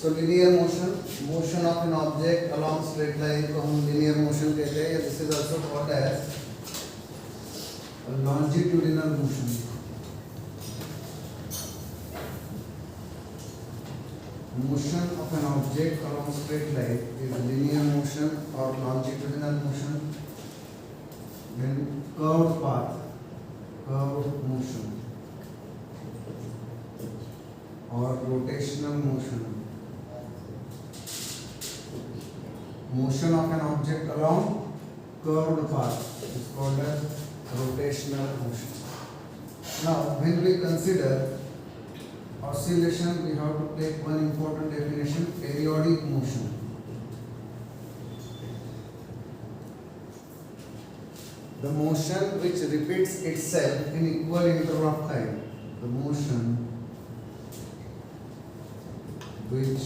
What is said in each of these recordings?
So linear motion, motion of an object along straight line को हम linear motion कहते हैं. This is also called as a longitudinal motion. Motion of an object along straight line is linear motion or longitudinal motion. Then curved path, curved motion or rotational motion. Motion of an object along curved path is called as rotational motion. Now, when we consider oscillation, we have to take one important definition: periodic motion. The motion which repeats itself in equal interval of time. The motion which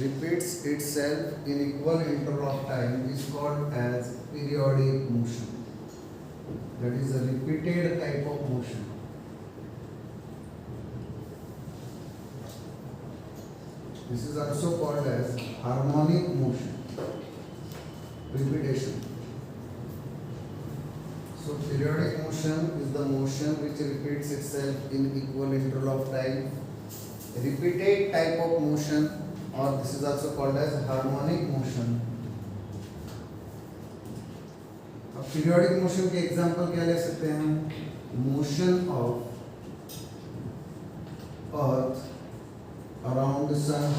repeats itself in equal interval of time is called as periodic motion. That is a repeated type of motion. This is also called as harmonic motion. Repetition. So periodic motion is the motion which repeats itself in equal interval of time. Repeated type of motion, or this is also called as harmonic motion. अब periodic motion के example क्या ले सकते हैं हम? Motion of Earth around the sun.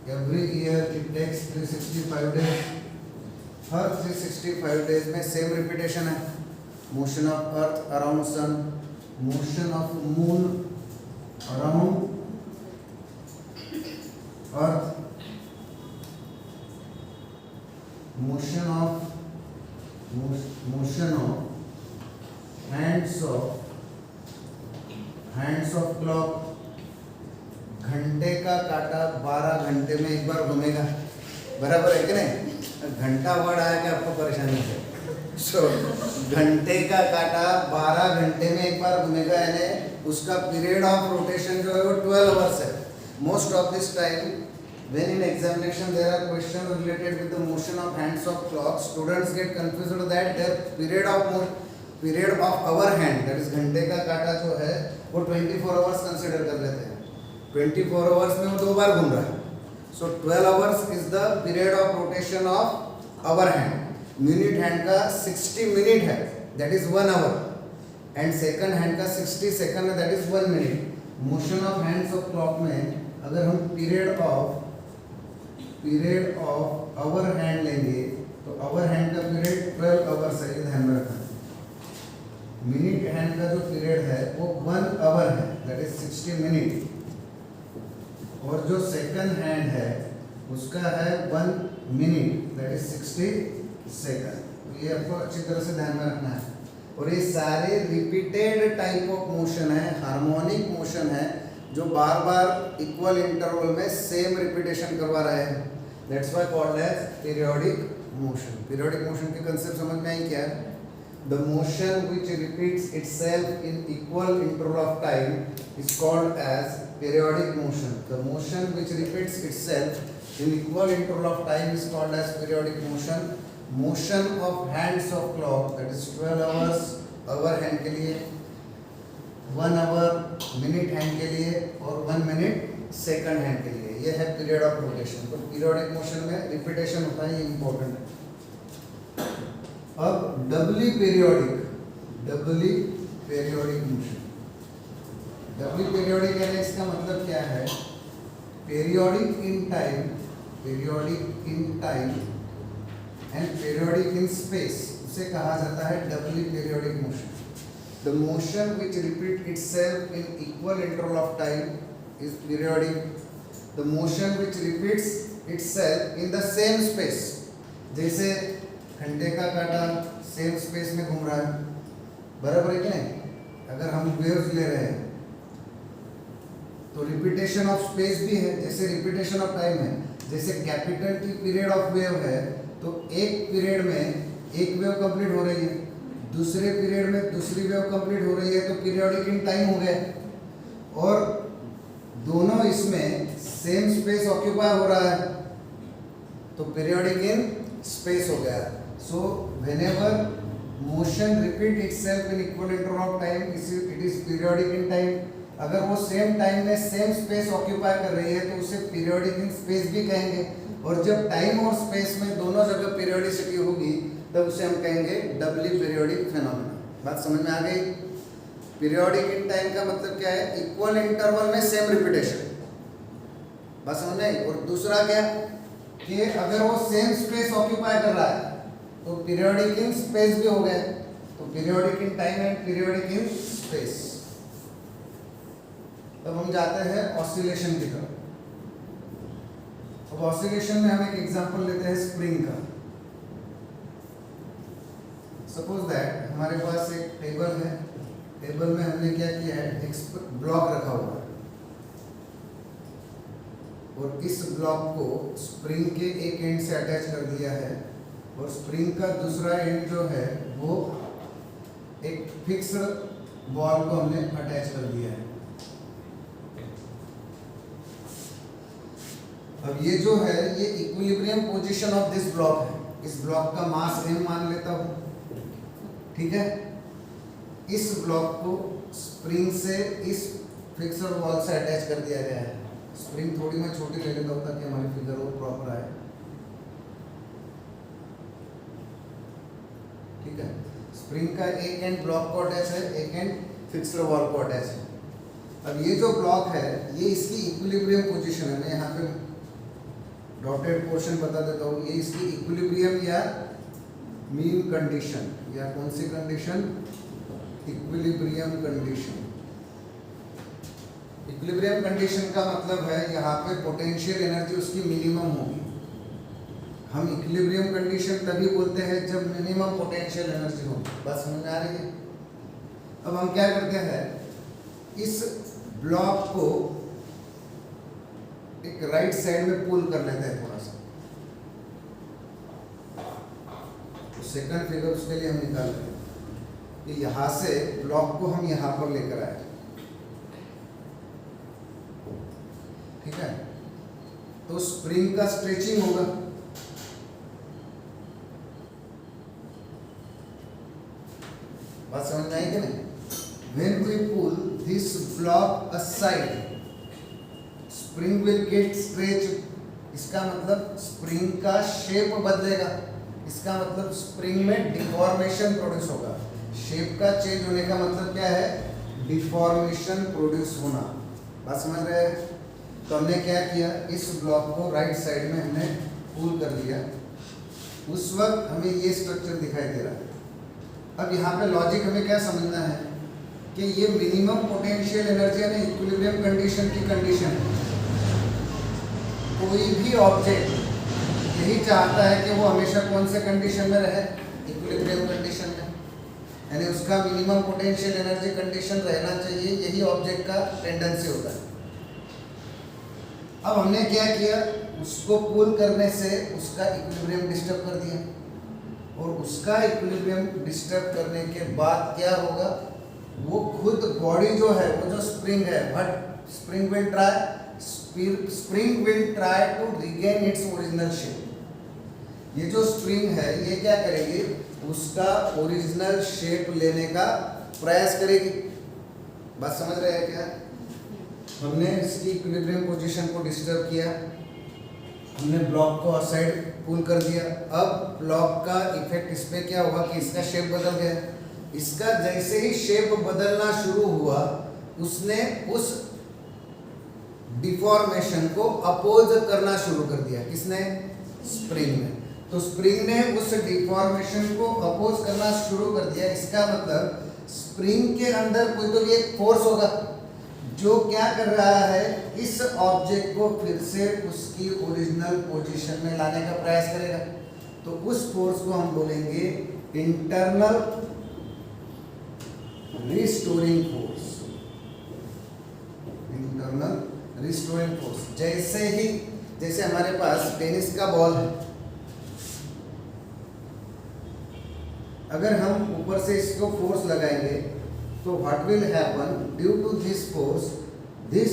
Every year it takes 365 days. Her 365 days में same repetition है. Motion of Earth around sun. Motion of Moon around Earth. Motion of hands of clock. घंटे का काटा 12 घंटे में एक बार घूमेगा. बराबर है कि नहीं? घंटा वर्ड आया कि आपको परेशानी है. सो घंटे का काटा 12 घंटे में एक बार घूमेगा, यानी उसका पीरियड ऑफ रोटेशन जो है वो 12 आवर्स है. Most of this time when in examination there are questions related with the motion of hands of clock, students get confused that their period of hour hand, that is घंटे का काटा जो है वो 24 आवर्स कंसीडर कर लेते हैं. 24 hours में वो 2 बार घूम रहा है. So 12 hours is the period of rotation of hour hand. Minute hand का 60 मिनट है, that is 1 hour, and second hand का 60 सेकंड है, that is 1 minute. Motion of hands of clock में अगर हम पीरियड ऑफ आवर हैंड लेंगे तो our hand का पीरियड 12 आवर्स है, ये ध्यान में रखना. मिनट हैंड का जो पीरियड है वो 1 आवर है, दैट इज 60 मिनट. और जो सेकंड हैंड है उसका है 1 मिनट, दैट इज 60 सेकंड. ये आपको अच्छी तरह से ध्यान में रखना है. और ये सारे रिपीटेड टाइप ऑफ मोशन है, हार्मोनिक मोशन है, जो बार बार इक्वल इंटरवल में सेम रिपीटेशन करवा रहे हैं. That's why called as periodic motion. Periodic motion के कंसेप्ट समझ में आई क्या है? The motion which repeats itself in equal interval of time is called as periodic motion. The motion which repeats itself in equal interval of time is called as periodic motion. Motion of hands of clock, that is 12 hours hour hand के लिए, 1 hour minute hand के लिए, और 1 minute second hand के लिए. ये है period of rotation. तो periodic motion में repetition होता है, ये important है. अब doubly periodic motion. Doubly periodic है, इसका मतलब क्या है? Periodic in time and periodic in space, उसे कहा जाता है doubly periodic motion. The motion which repeat itself in equal interval of time is periodic. The motion which repeats itself in the same space, जैसे घंटे का काटा same space में घूम रहा है, बराबर है कि नहीं? अगर हम वेव्स ले रहे हैं तो रिपीटेशन ऑफ स्पेस भी है, जैसे रिपीटेशन ऑफ टाइम है। जैसे capital T period of wave है, तो एक पीरियड में एक वेव कंप्लीट हो रही है, दूसरे पीरियड में दूसरी वेव कंप्लीट हो रही है, तो पीरियोडिक इन टाइम हो गया। और दोनों इसमें सेम स्पेस ऑक्यूपाई हो रहा है, तो पीरियोडिक इन स्पेस हो गया। So whenever motion repeat itself in equal interval of time, it is periodic in time. अगर वो सेम टाइम में सेम स्पेस ऑक्यूपाई कर रही है तो उसे पीरियोडिक इन स्पेस भी कहेंगे। और जब टाइम और स्पेस में दोनों जगह पीरियोडिसिटी होगी तब उसे हम कहेंगे डबली पीरियोडिक फेनोमेना। बात समझ में आ गई? पीरियोडिक इन टाइम का मतलब क्या है? इक्वल इंटरवल में सेम रिपीटेशन। बात समझ में आई? और दूसरा क्या कि अगर वो सेम स्पेस ऑक्यूपाई कर रहा है तो पीरियोडिक इन स्पेस भी हो गया। तो periodic in time and periodic in space. तब हम जाते हैं ऑसिलेशन की तरफ। अब ऑसिलेशन में हम एक एग्जांपल लेते हैं स्प्रिंग का। सपोज दैट हमारे पास एक टेबल है, टेबल में हमने क्या किया है, एक ब्लॉक रखा हुआ है और इस ब्लॉक को स्प्रिंग के एक एंड से अटैच कर दिया है और स्प्रिंग का दूसरा एंड जो है वो एक फिक्स्ड बॉल को हमने अटैच कर दिया है। अब ये जो है ये equilibrium position of this block है। इस ब्लॉक का मास m मान लेता हूँ, ठीक है। इस ब्लॉक को स्प्रिंग से इस फिक्स्ड बॉल से अटैच कर दिया गया है। स्प्रिंग थोड़ी मैं छोटी ले लेता हूँ ताकि हमारी फिगर वो प्रॉपर आए, ठीक है। स्प्रिंग का एक एंड ब्लॉक को अटैच है, एक एंड फिक्स्ड बॉल को अटैच है। अब ये जो ब्लॉक है ये इसकी इक्विलिब्रियम पोजीशन है। मैं यहाँ पे डॉटेड पोर्शन बता देता हूँ। ये इसकी इक्विलिब्रियम या मीन कंडीशन या कौन सी condition? Equilibrium condition. Equilibrium condition का मतलब है यहाँ पे पोटेंशियल एनर्जी उसकी मिनिमम होगी। हम इक्विलिब्रियम कंडीशन तभी बोलते हैं जब मिनिमम पोटेंशियल एनर्जी हो। बात समझ में आ रही है? अब हम क्या करते हैं, इस ब्लॉक को एक राइट साइड में पुल कर लेते हैं थोड़ा सा। तो सेकंड फिगर उसके लिए हम निकाल रहे हैं कि यहां से ब्लॉक को हम यहां पर लेकर आए, ठीक है। तो स्प्रिंग का स्ट्रेचिंग होगा। बात समझ में आई कि नहीं? When we pull this block aside, spring will get stretched. इसका मतलब स्प्रिंग का शेप बदलेगा। इसका मतलब स्प्रिंग में डिफॉर्मेशन प्रोड्यूस होगा। शेप का चेंज होने का मतलब क्या है? डिफॉर्मेशन प्रोड्यूस होना। बात समझ रहे हैं? तो हमने क्या किया, इस ब्लॉक को राइट साइड में हमने पुल कर लिया। उस वक्त हमें ये स्ट्रक्चर दिखाई दे रहा है। अब यहाँ पे लॉजिक हमें क्या समझना है कि ये मिनिमम पोटेंशियल एनर्जी यानी इक्विलिब्रियम कंडीशन की कंडीशन है। कोई भी ऑब्जेक्ट यही चाहता है कि वो हमेशा कौन से कंडीशन में रहे? इक्विलिब्रियम कंडीशन में, यानी उसका मिनिमम पोटेंशियल एनर्जी कंडीशन रहना चाहिए। यही ऑब्जेक्ट का टेंडेंसी होता है। अब हमने क्या किया, उसको पुल करने से उसका इक्विलिब्रियम डिस्टर्ब कर दिया और उसका इक्विलिब्रियम डिस्टर्ब करने के बाद क्या होगा, वो खुद बॉडी जो है, वो जो स्प्रिंग है, but spring will try to regain its original shape. ये जो स्प्रिंग है ये क्या करेगी, उसका ओरिजिनल शेप लेने का प्रयास करेगी। बात समझ रहे हैं क्या? हमने इसकी इक्विलिब्रियम पोजीशन को डिस्टर्ब किया, हमने ब्लॉक को असाइड पुल कर दिया। अब ब्लॉक का इफेक्ट इस पे क्या हुआ कि इसका शेप बदल गया। इसका जैसे ही शेप बदलना शुरू हुआ, उसने उस डिफॉर्मेशन को अपोज करना शुरू कर दिया। किसने? स्प्रिंग ने। तो स्प्रिंग ने उस डिफॉर्मेशन को अपोज करना शुरू कर दिया। इसका मतलब स्प्रिंग के अंदर कोई तो एक फोर्स होगा जो क्या कर रहा है, इस ऑब्जेक्ट को फिर से उसकी ओरिजिनल पोजीशन में लाने का प्रयास करेगा। तो उस फोर्स को हम बोलेंगे internal restoring force. Internal restoring force. जैसे हमारे पास टेनिस का बॉल है, अगर हम ऊपर से इसको फोर्स लगाएंगे तो what will happen, due to this force this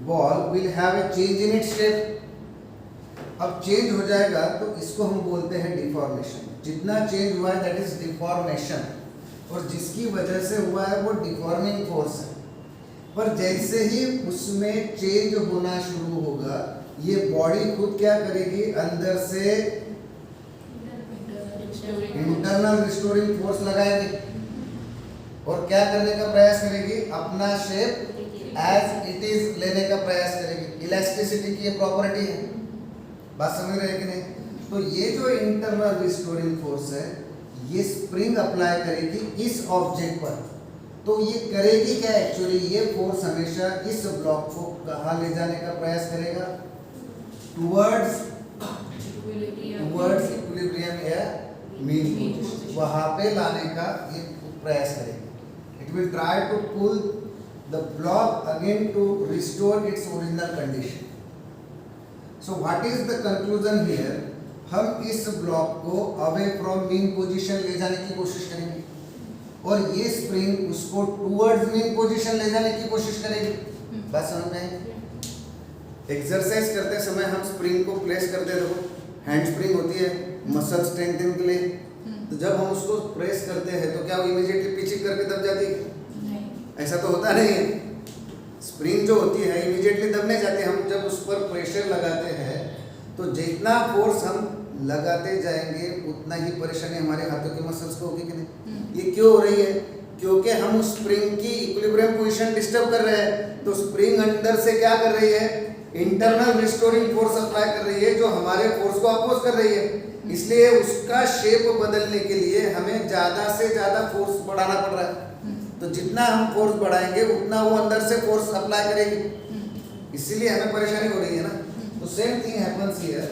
ball will have a change in its shape. अब चेंज हो जाएगा तो इसको हम बोलते हैं डिफॉर्मेशन। जितना चेंज हुआ है दैट इज डिफॉर्मेशन, और जिसकी वजह से हुआ है वो डिफॉर्मिंग फोर्स है। पर जैसे ही उसमें चेंज होना शुरू होगा, ये बॉडी खुद क्या करेगी, अंदर से इंटरनल रिस्टोरिंग फोर्स लगाएगी और क्या करने का प्रयास करेगी, अपना शेप एज इट इज लेने का प्रयास करेगी। इलास्टिसिटी की ये प्रॉपर्टी है, बात समझ रहे हैं कि नहीं? तो ये जो इंटरनल रिस्टोरिंग फोर्स है, ये स्प्रिंग अप्लाई करेगी इस ऑब्जेक्ट पर। तो ये करेगी क्या एक्चुअली, ये फोर्स हमेशा इस ब्लॉक को कहाँ ले जाने का प्रयास करेगा, टुवर्ड्स इक्विलिब्रियम या मीन पोजीशन, वहां पे लाने का ये प्रयास करेगी। It will try to pull the block again to restore its original condition. So what is the conclusion here, हम इस ब्लॉक को अवे फ्रॉम मीन पोजीशन ले जाने की कोशिश करेंगे और ये स्प्रिंग उसको टुवर्ड्स मीन पोजीशन ले जाने की कोशिश करेगी। बात समझ में? एक्सरसाइज करते समय हम स्प्रिंग को प्लेस करते हैं, देखो हैंड स्प्रिंग होती है मसल स्ट्रेंथनिंग के लिए, तो जब हम उसको प्रेस करते हैं तो क्या वो इमीडिएटली पिचिंग करके दब जाती है? नहीं, ऐसा तो होता नहीं है। स्प्रिंग जो होती है इमीडिएटली दबने जाती है। हम जब उस पर प्रेशर लगाते हैं तो जितना फोर्स हम लगाते जाएंगे उतना ही परेशानी हमारे हाथों के मसल्स को होगी कि नहीं? ये क्यों हो रही है? क्योंकि हम उस स्प्रिंग की इक्विलिब्रियम पोजीशन डिस्टर्ब कर रहे हैं। तो स्प्रिंग अंदर से क्या कर रही है, इंटरनल रिस्टोरिंग फोर्स अप्लाई कर रही है जो हमारे फोर्स को अपोज कर रही है। इसलिए उसका शेप बदलने के लिए हमें ज्यादा से ज्यादा फोर्स बढ़ाना पड़ रहा है। तो जितना हम फोर्स बढ़ाएंगे उतना वो अंदर से फोर्स अप्लाई करेगी, इसीलिए हमें परेशानी हो रही है ना। तो same thing happens here,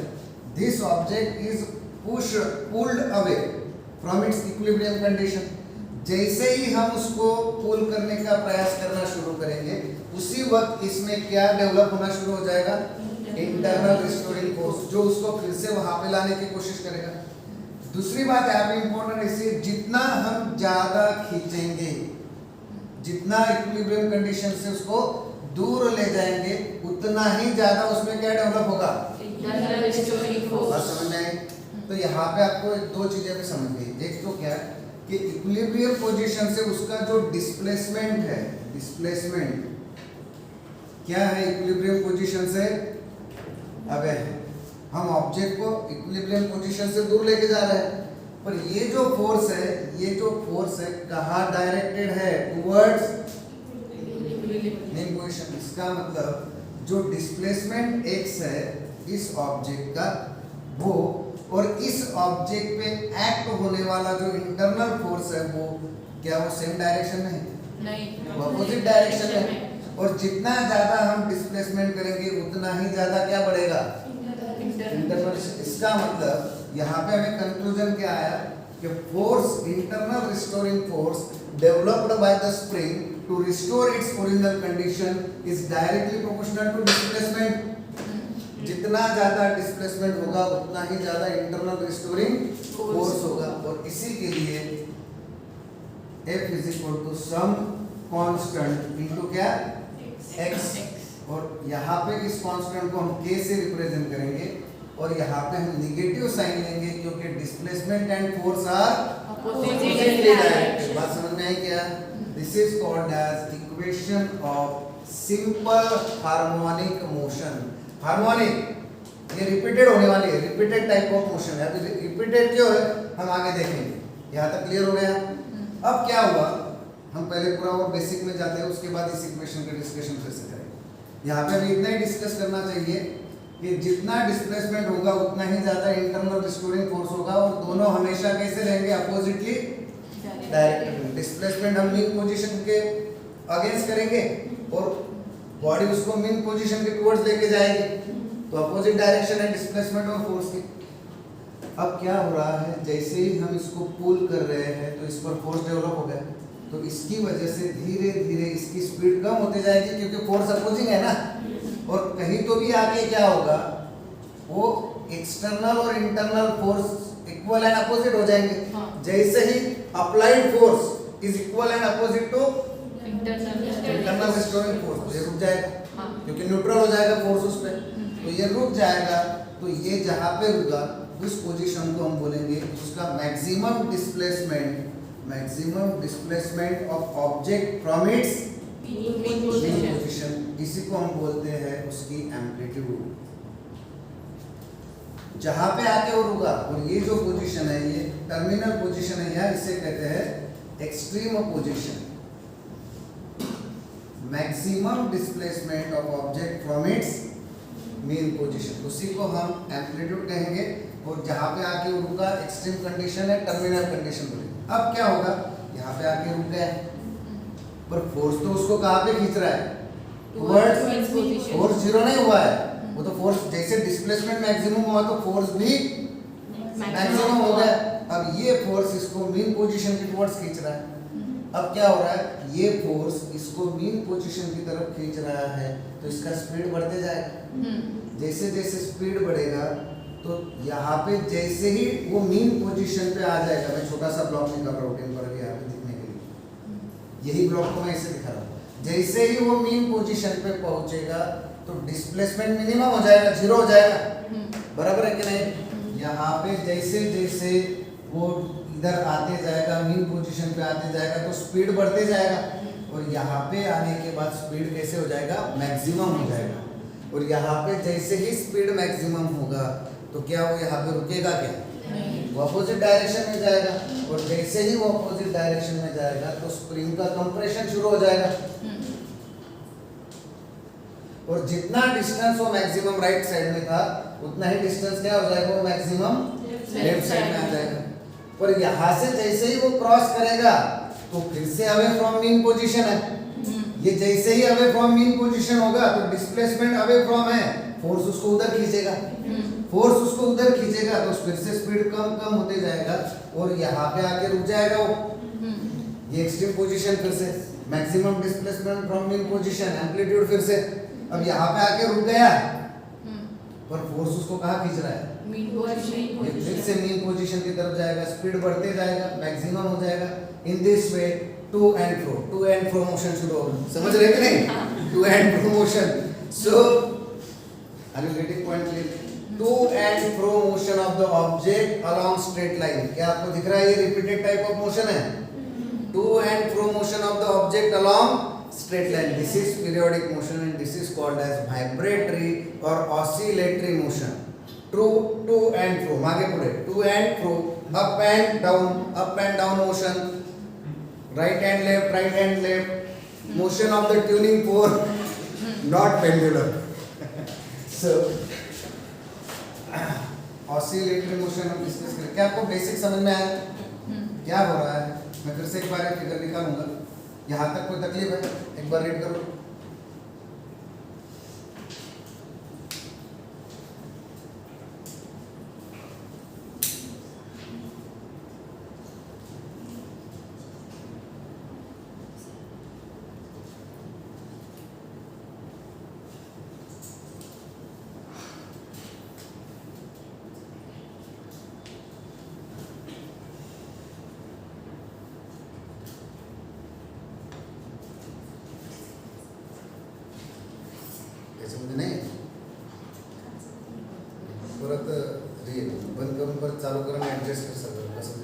this object is pulled away from its equilibrium condition. जैसे ही हम उसको पुल करने का प्रयास करना शुरू करेंगे उसी वक्त इसमें क्या डेवलप होना शुरू हो जाएगा, इंटरनल रिस्टोरिंग फोर्स, जो उसको फिर से वहां पे लाने की कोशिश करेगा। दूसरी बात यहाँ पे इंपॉर्टेंट इसी, जितना हम ज्यादा खींचेंगे, जितना इक्विलिब्रियम कंडीशन से उसको दूर ले जाएंगे, उतना ही ज्यादा उसमें क्या डेवलप होगा, इंटरनल रिस्टोरिंग फोर्स। समझ में? तो यहाँ पे आपको दो चीजें भी समझ गई। एक तो क्या कि इक्विलिब्रियम पोजीशन से उसका जो डिस्प्लेसमेंट है, डिस्प्लेसमेंट क्या है इक्विलिब्रियम पोजीशन से, अबे हम ऑब्जेक्ट को इक्विलिब्रियम पोजीशन से दूर लेके जा रहे हैं, पर ये जो फोर्स है कहाँ डायरेक्टेड है, टुवर्ड्स मेन पोजीशन। इसका मतलब जो डिस्प्लेसमेंट x है इस ऑब्जेक्ट का, वो और इस ऑब्जेक्ट पे एक्ट होने वाला जो इंटरनल फोर्स है वो क्या वो सेम डायरेक्शन में है? नहीं, वो अपोजिट डायरेक्शन में है। और जितना ज्यादा हम डिस्प्लेसमेंट करेंगे उतना ही ज्यादा क्या बढ़ेगा, इंटरनल। इसका मतलब यहाँ पे हमें कंक्लूजन क्या आया कि force, internal restoring force developed by the spring to restore its original condition is directly proportional to displacement. जितना ज्यादा डिस्प्लेसमेंट होगा उतना ही ज्यादा इंटरनल रिस्टोरिंग फोर्स होगा। और इसी के लिए F is equal to some constant into क्या, x। और यहाँ पे इस कांस्टेंट को हम k से रिप्रेजेंट करेंगे और यहाँ पे हम निगेटिव साइन लेंगे क्योंकि displacement and force are oppositely directed. बात समझ में आई क्या? This is called as equation of simple harmonic motion. Harmonic ये रिपीटेड होने वाली है, रिपीटेड टाइप ऑफ मोशन है। अभी रिपीटेड क्यों है हम आगे देखेंगे। यहाँ तक क्लियर हो गया? अब क्या हुआ, हम पहले पूरा और बेसिक में जाते हैं, उसके बाद इस इक्वेशन का डिस्कशन फिर से करेंगे। यहाँ पे अभी इतना ही डिस्कस करना चाहिए कि जितना डिस्प्लेसमेंट होगा उतना ही ज्यादा इंटरनल रिस्टोरिंग फोर्स होगा और दोनों हमेशा कैसे रहेंगे, अपोजिटली डायरेक्टेड। डिस्प्लेसमेंट हम मीन पोजीशन के अगेंस्ट करेंगे और बॉडी उसको मीन पोजीशन के टुवर्ड्स लेके जाएगी, तो अपोजिट डायरेक्शन है डिस्प्लेसमेंट और फोर्स की। अब क्या हो रहा है, जैसे ही हम इसको पुल कर रहे हैं तो इस पर फोर्स डेवलप हो गया, तो इसकी वजह से धीरे धीरे इसकी स्पीड कम होती जाएगी क्योंकि फोर्स अपोजिंग है ना। और कहीं तो भी आके क्या होगा, वो एक्सटर्नल और internal force equal and opposite हो जाएंगे। जैसे ही applied force is equal and opposite to internal restoring force, तो ये रुक जाएगा क्योंकि न्यूट्रल हो जाएगा फोर्स उस पे, तो ये रुक जाएगा। तो ये जहां पे रुका उस पोजीशन को हम बोलेंगे उसका maximum displacement of object from its position, इसी को हम बोलते हैं उसकी एम्पलीट्यूड। जहां पे आके वो रुका, और ये जो पोजीशन है ये टर्मिनल पोजीशन है, यहाँ इसे कहते हैं extreme position. Maximum displacement of object from its main position, उसी को हम एम्पलीट्यूड कहेंगे। और जहां पे आके वो रुका एक्सट्रीम कंडीशन है, टर्मिनल कंडीशन बोलेंगे। अब क्या होगा, यहाँ पे आके रुक गया पर फोर्स तो उसको कहाँ पे खींच रहा है, फोर्स जीरो नहीं हुआ है, वो तो फोर्स जैसे डिस्प्लेसमेंट मैक्सिमम हुआ तो फोर्स भी मैक्सिमम हो गया। अब ये फोर्स इसको मीन पोजीशन की टुवर्ड्स खींच रहा है। अब क्या हो रहा है, ये फोर्स इसको मीन पोजीशन की तरफ खींच रहा है, तो इसका स्पीड बढ़ते जाएगा। जैसे जैसे स्पीड बढ़ेगा तो यहाँ पे जैसे ही वो मीन पोजीशन पे आ जाएगा, मैं छोटा सा ब्लॉक नहीं कर रहा हूँ टेम्पररी यहाँ पे दिखने के लिए, यही ब्लॉक को मैं ऐसे दिखा रहा हूँ। जैसे ही वो मीन पोजीशन पे पहुंचेगा तो डिस्प्लेसमेंट मिनिमम हो जाएगा, जीरो हो जाएगा, बराबर है कि नहीं। यहाँ पे जैसे जैसे वो इधर आते जाएगा, मीन पोजीशन पे आते जाएगा तो स्पीड बढ़ते जाएगा, और यहाँ पे आने के बाद स्पीड कैसे हो जाएगा, मैक्सिमम हो जाएगा। और यहाँ पे जैसे ही स्पीड मैक्सिमम होगा तो क्या वो यहाँ पे रुकेगा क्या, वो अपोजिट डायरेक्शन में जाएगा, और जैसे ही वो अपोजिट डायरेक्शन में जाएगा तो स्प्रिंग का कंप्रेशन शुरू हो जाएगा। और जितना डिस्टेंस वो मैक्सिमम राइट साइड में था उतना ही डिस्टेंस क्या हो जाएगा, वो मैक्सिमम लेफ्ट साइड में आ जाएगा। और यहाँ से जैसे ही वो क्रॉस करेगा तो फिर से अवे फ्रॉम मीन पोजीशन है, ये जैसे ही अवे फ्रॉम मीन पोजीशन होगा तो डिस्प्लेसमेंट अवे फ्रॉम है, फोर्स उसको उधर खींचेगा, फोर्स उसको उधर खींचेगा तो फिर से स्पीड कम कम होते जाएगा और यहाँ पे आके रुक जाएगा वो, ये एक्सट्रीम पोजीशन फिर से maximum displacement from mean position, amplitude फिर से अब यहाँ पे आके रुक गया पर फोर्स उसको कहाँ खींच रहा है, ये फिर से मीन पोजीशन की तरफ जाएगा, स्पीड बढ़ते जाएगा, मैक्सिमम हो जाएगा। In this way to and fro motion शुरू होगा, समझ रहे कि नहीं, to and fro motion. So are you getting point, to and fro motion of the object along straight line. क्या आपको दिख रहा है, ये रिपीटेड टाइप ऑफ मोशन है, to and fro motion of the object along straight line. This is periodic motion and this is called as vibratory or oscillatory motion. To and fro, मागे पुढे, to and fro, up and down motion, right and left, motion of the tuning fork, not pendulum. So oscillatory motion हम discuss करें। क्या आपको basic समझ में आया क्या हो रहा है? मैं फिर से एक बार फिगर निकालूंगा, यहाँ तक कोई तकलीफ है, एक बार रीड करो। समझ नाही परत बंद करून परत चालू करून ऍडजस्ट कर सगळं कसं